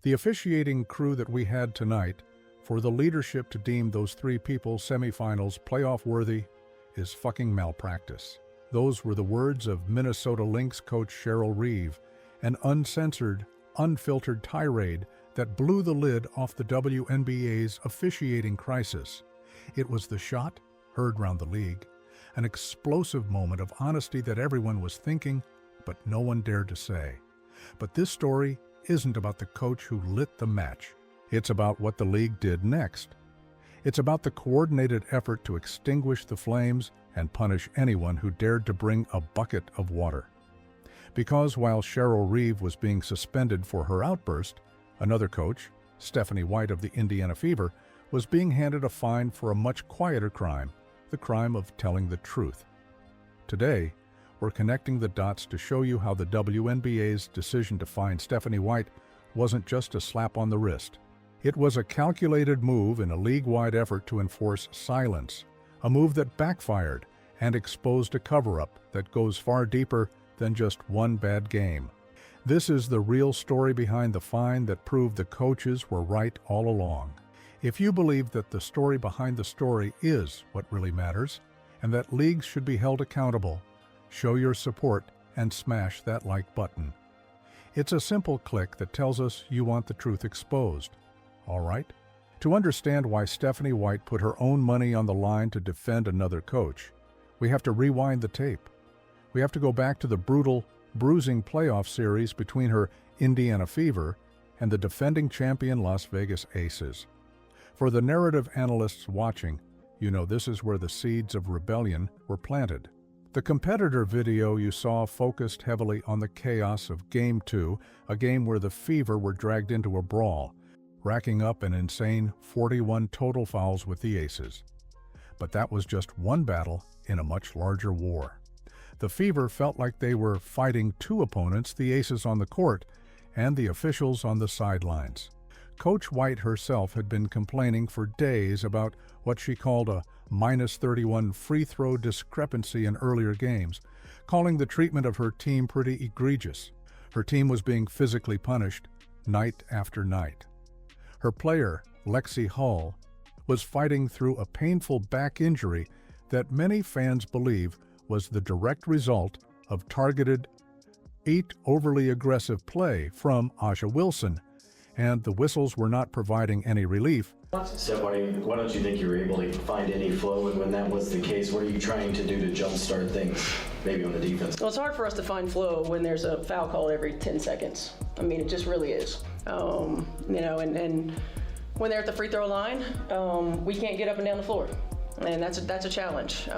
The officiating crew that we had tonight, for the leadership to deem those three people semifinals playoff worthy, is fucking malpractice. Those were the words of Minnesota Lynx coach Cheryl Reeve, an uncensored, unfiltered tirade that blew the lid off the WNBA's officiating crisis. It was the shot, heard round the league, an explosive moment of honesty that everyone was thinking, but no one dared to say. But this story isn't about the coach who lit the match. It's about what the league did next. It's about the coordinated effort to extinguish the flames and punish anyone who dared to bring a bucket of water. Because while Cheryl Reeve was being suspended for her outburst, another coach, Stephanie White of the Indiana Fever, was being handed a fine for a much quieter crime, the crime of telling the truth. Today, we're connecting the dots to show you how the WNBA's decision to fine Stephanie White wasn't just a slap on the wrist. It was a calculated move in a league-wide effort to enforce silence, a move that backfired and exposed a cover-up that goes far deeper than just one bad game. This is the real story behind the fine that proved the coaches were right all along. If you believe that the story behind the story is what really matters, and that leagues should be held accountable, show your support and smash that like button. It's a simple click that tells us you want the truth exposed. All right? To understand why Stephanie White put her own money on the line to defend another coach, we have to rewind the tape. We have to go back to the brutal, bruising playoff series between her Indiana Fever and the defending champion Las Vegas Aces. For the narrative analysts watching, you know this is where the seeds of rebellion were planted. The competitor video you saw focused heavily on the chaos of Game 2, a game where the Fever were dragged into a brawl, racking up an insane 41 total fouls with the Aces. But that was just one battle in a much larger war. The Fever felt like they were fighting two opponents, the Aces on the court and the officials on the sidelines. Coach White herself had been complaining for days about what she called a -31 free throw discrepancy in earlier games, calling the treatment of her team pretty egregious. Her team was being physically punished night after night. Her player, Lexie Hull, was fighting through a painful back injury that many fans believe was the direct result of targeted, overly aggressive play from A'ja Wilson, and the whistles were not providing any relief. Steph, why don't you think you were able to find any flow, and when that was the case, what are you trying to do to jumpstart things, maybe on the defense? Well, it's hard for us to find flow when there's a foul call every 10 seconds. I mean, it just really is. And when they're at the free throw line, we can't get up and down the floor. And that's a challenge.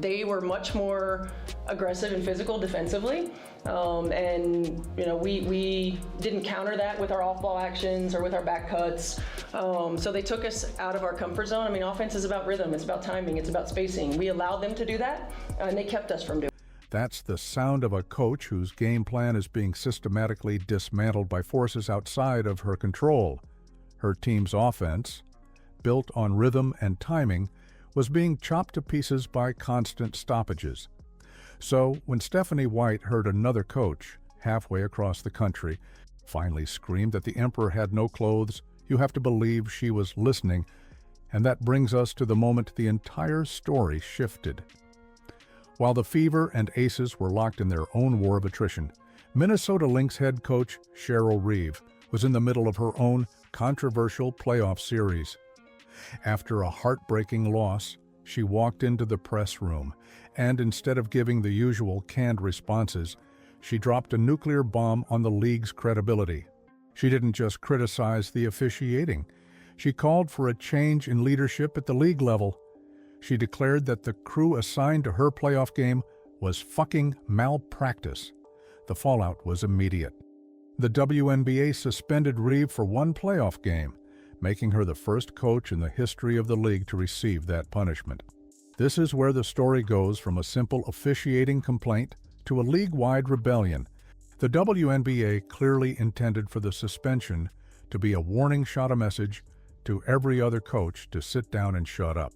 They were much more aggressive and physical defensively, we didn't counter that with our off-ball actions or with our back cuts. So they took us out of our comfort zone. I mean, offense is about rhythm, it's about timing, it's about spacing. We allowed them to do that, and they kept us from doing it. That's the sound of a coach whose game plan is being systematically dismantled by forces outside of her control. Her team's offense, built on rhythm and timing, was being chopped to pieces by constant stoppages. So when Stephanie White heard another coach, halfway across the country, finally scream that the emperor had no clothes, you have to believe she was listening, and that brings us to the moment the entire story shifted. While the Fever and Aces were locked in their own war of attrition, Minnesota Lynx head coach Cheryl Reeve was in the middle of her own controversial playoff series. After a heartbreaking loss, she walked into the press room, and instead of giving the usual canned responses, she dropped a nuclear bomb on the league's credibility. She didn't just criticize the officiating. She called for a change in leadership at the league level. She declared that the crew assigned to her playoff game was fucking malpractice. The fallout was immediate. The WNBA suspended Reeve for one playoff game, making her the first coach in the history of the league to receive that punishment. This is where the story goes from a simple officiating complaint to a league-wide rebellion. The WNBA clearly intended for the suspension to be a warning shot, a message to every other coach to sit down and shut up.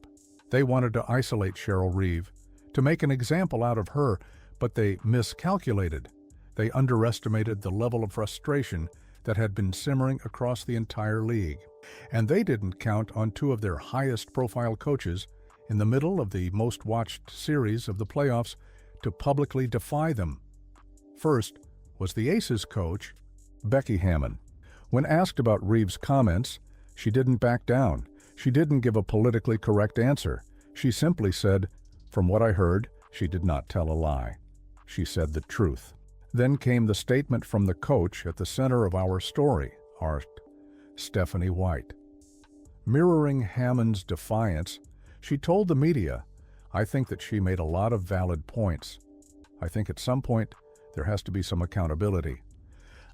They wanted to isolate Cheryl Reeve, to make an example out of her, but they miscalculated. They underestimated the level of frustration that had been simmering across the entire league. And they didn't count on two of their highest-profile coaches in the middle of the most-watched series of the playoffs to publicly defy them. First was the Aces coach, Becky Hammon. When asked about Reeve's comments, she didn't back down. She didn't give a politically correct answer. She simply said, "From what I heard, she did not tell a lie. She said the truth." Then came the statement from the coach at the center of our story, Stephanie White. Mirroring Hammon's defiance, she told the media, "I think that she made a lot of valid points. I think at some point there has to be some accountability.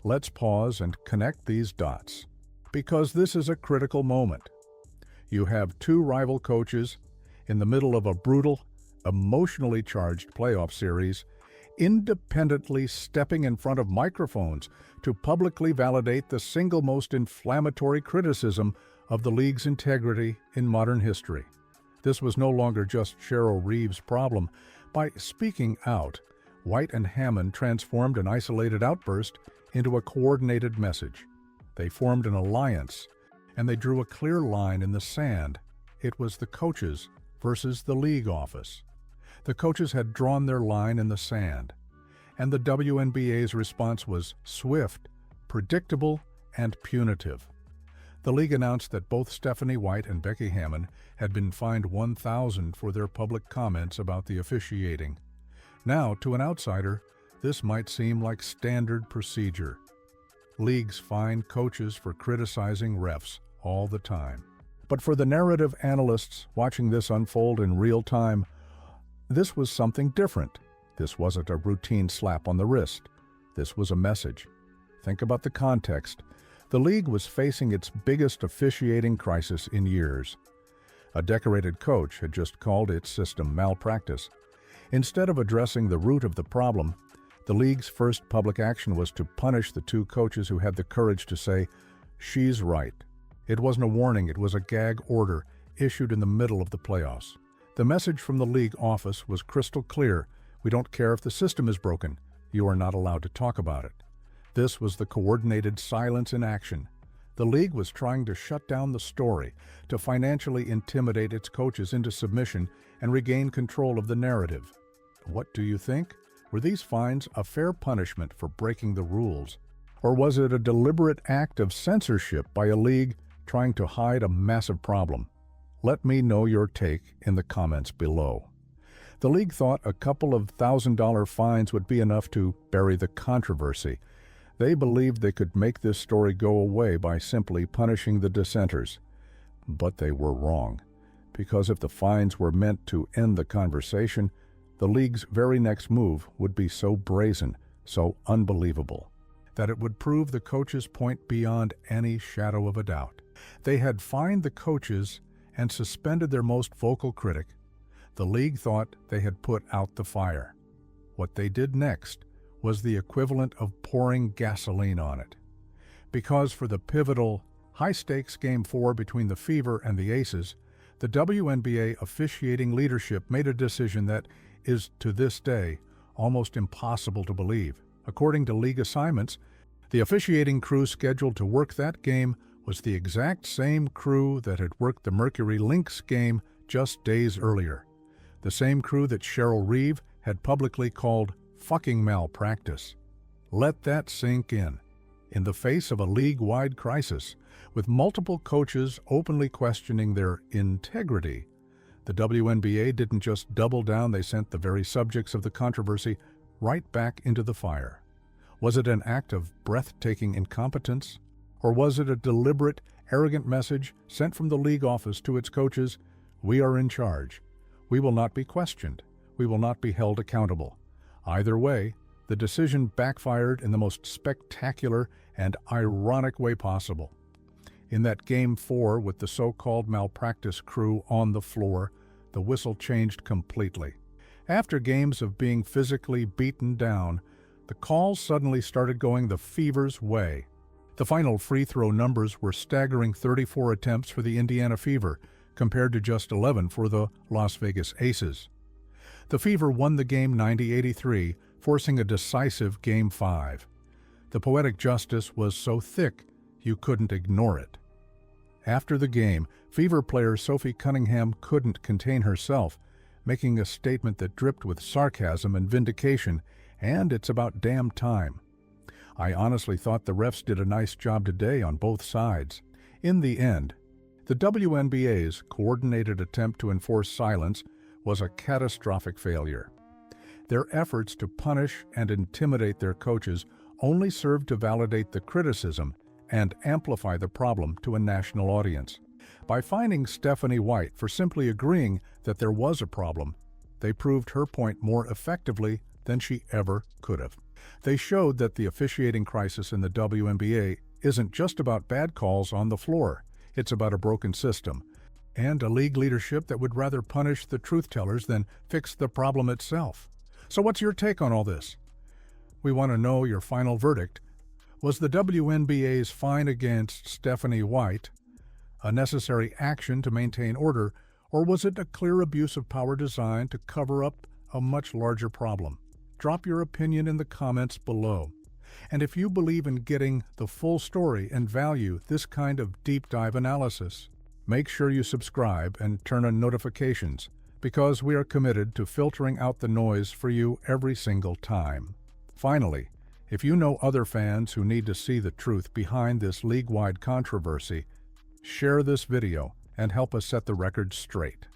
Let's pause and connect these dots, because this is a critical moment. You have two rival coaches in the middle of a brutal, emotionally charged playoff series, independently stepping in front of microphones to publicly validate the single most inflammatory criticism of the league's integrity in modern history. This was no longer just Cheryl Reeve's problem. By speaking out, White and Hammon transformed an isolated outburst into a coordinated message. They formed an alliance, and they drew a clear line in the sand. It was the coaches versus the league office. The coaches had drawn their line in the sand, and the WNBA's response was swift, predictable, and punitive. The league announced that both Stephanie White and Becky Hammon had been fined $1,000 for their public comments about the officiating. Now, to an outsider, this might seem like standard procedure. Leagues fine coaches for criticizing refs all the time. But for the narrative analysts watching this unfold in real time, this was something different. This wasn't a routine slap on the wrist. This was a message. Think about the context. The league was facing its biggest officiating crisis in years. A decorated coach had just called its system malpractice. Instead of addressing the root of the problem, the league's first public action was to punish the two coaches who had the courage to say, "She's right." It wasn't a warning, it was a gag order issued in the middle of the playoffs. The message from the league office was crystal clear. We don't care if the system is broken. You are not allowed to talk about it. This was the coordinated silence in action. The league was trying to shut down the story, to financially intimidate its coaches into submission and regain control of the narrative. What do you think? Were these fines a fair punishment for breaking the rules? Or was it a deliberate act of censorship by a league trying to hide a massive problem? Let me know your take in the comments below. The league thought a couple of $1,000 fines would be enough to bury the controversy. They believed they could make this story go away by simply punishing the dissenters. But they were wrong, because if the fines were meant to end the conversation, the league's very next move would be so brazen, so unbelievable, that it would prove the coaches' point beyond any shadow of a doubt. They had fined the coaches and suspended their most vocal critic. The league thought they had put out the fire. What they did next was the equivalent of pouring gasoline on it. Because for the pivotal, high-stakes Game 4 between the Fever and the Aces, the WNBA officiating leadership made a decision that is, to this day, almost impossible to believe. According to league assignments, the officiating crew scheduled to work that game was the exact same crew that had worked the Mercury Lynx game just days earlier. The same crew that Cheryl Reeve had publicly called fucking malpractice. Let that sink in. In the face of a league-wide crisis, with multiple coaches openly questioning their integrity, the WNBA didn't just double down, they sent the very subjects of the controversy right back into the fire. Was it an act of breathtaking incompetence? Or was it a deliberate, arrogant message sent from the league office to its coaches? We are in charge. We will not be questioned. We will not be held accountable. Either way, the decision backfired in the most spectacular and ironic way possible. In that Game 4 with the so-called malpractice crew on the floor, the whistle changed completely. After games of being physically beaten down, the calls suddenly started going the Fever's way. The final free throw numbers were staggering 34 attempts for the Indiana Fever, compared to just 11 for the Las Vegas Aces. The Fever won the game 90-83, forcing a decisive Game 5. The poetic justice was so thick you couldn't ignore it. After the game, Fever player Sophie Cunningham couldn't contain herself, making a statement that dripped with sarcasm and vindication, and it's about damn time. I honestly thought the refs did a nice job today on both sides. In the end, the WNBA's coordinated attempt to enforce silence was a catastrophic failure. Their efforts to punish and intimidate their coaches only served to validate the criticism and amplify the problem to a national audience. By fining Stephanie White for simply agreeing that there was a problem, they proved her point more effectively than she ever could have. They showed that the officiating crisis in the WNBA isn't just about bad calls on the floor. It's about a broken system and a league leadership that would rather punish the truth-tellers than fix the problem itself. So what's your take on all this? We want to know your final verdict. Was the WNBA's fine against Stephanie White a necessary action to maintain order, or was it a clear abuse of power designed to cover up a much larger problem? Drop your opinion in the comments below. And if you believe in getting the full story and value this kind of deep dive analysis, make sure you subscribe and turn on notifications, because we are committed to filtering out the noise for you every single time. Finally, if you know other fans who need to see the truth behind this league-wide controversy, share this video and help us set the record straight.